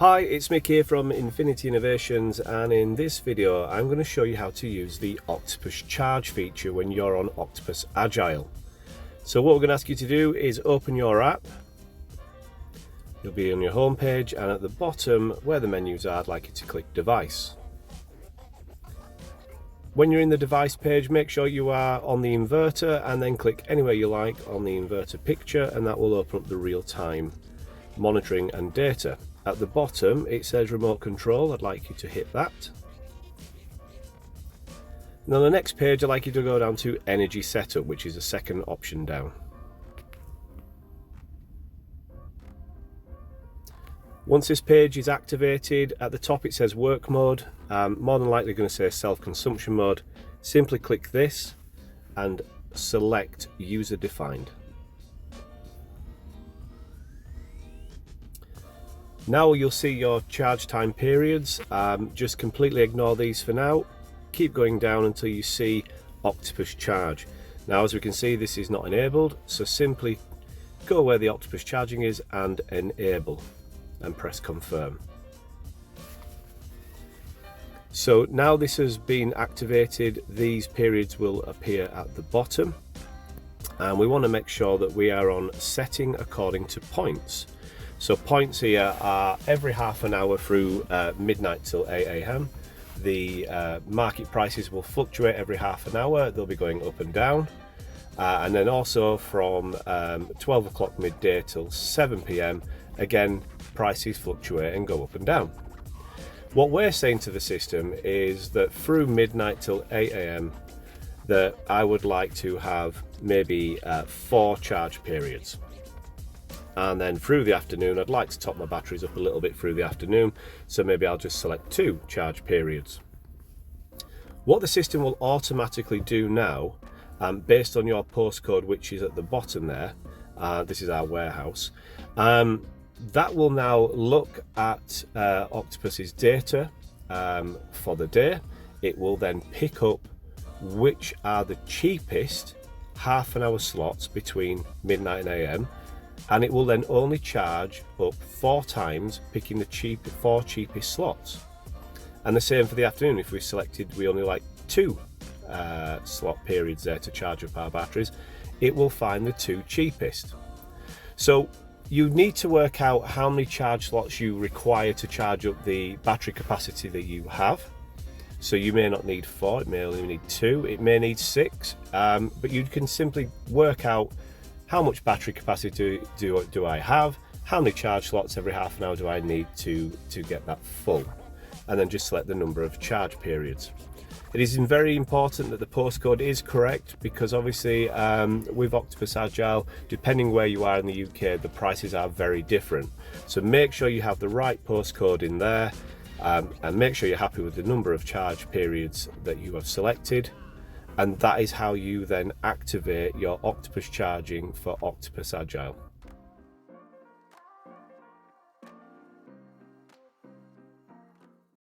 Hi, it's Mick here from Infinity Innovations, and in this video I'm going to show you how to use the Octopus Charge feature when you're on Octopus Agile. So what we're going to ask you to do is open your app. You'll be on your home page, and at the bottom where the menus are, I'd like you to click Device. When you're in the device page, make sure you are on the inverter and then click anywhere you like on the inverter picture, and that will open up the real-time monitoring and data. At the bottom it says remote control. I'd like you to hit that. And on the next page I'd like you to go down to energy setup, which is the second option down. Once this page is activated, at the top it says work mode. More than likely going to say self-consumption mode. Simply click this and select user defined. Now you'll see your charge time periods. Just completely ignore these for now. Keep going down until you see Octopus Charge. Now, as we can see, this is not enabled, so simply go where the Octopus charging is and enable and press confirm. So now this has been activated, these periods will appear at the bottom, and we want to make sure that we are on setting according to points. So points here are every half an hour through midnight till 8 AM. The market prices will fluctuate every half an hour. They'll be going up and down. And then also from 12 o'clock midday till 7 PM, again, prices fluctuate and go up and down. What we're saying to the system is that through midnight till 8 AM, that I would like to have maybe 4 charge periods. And then through the afternoon, I'd like to top my batteries up a little bit through the afternoon, so maybe I'll just select 2 charge periods. What the system will automatically do now, based on your postcode, which is at the bottom there, this is our warehouse, that will now look at Octopus's data for the day. It will then pick up which are the cheapest half an hour slots between midnight and AM, and it will then only charge up 4 times, picking the 4 cheapest slots. And the same for the afternoon. If we selected we only like 2 slot periods there to charge up our batteries, it will find the 2 cheapest. So you need to work out how many charge slots you require to charge up the battery capacity that you have. So you may not need 4, it may only need 2, it may need 6, but you can simply work out how much battery capacity do I have, how many charge slots every half an hour do I need to get that full, and then just select the number of charge periods. It is very important that the postcode is correct, because obviously with Octopus Agile, depending where you are in the UK, the prices are very different. So make sure you have the right postcode in there, and make sure you're happy with the number of charge periods that you have selected. And that is how you then activate your Octopus charging for Octopus Agile.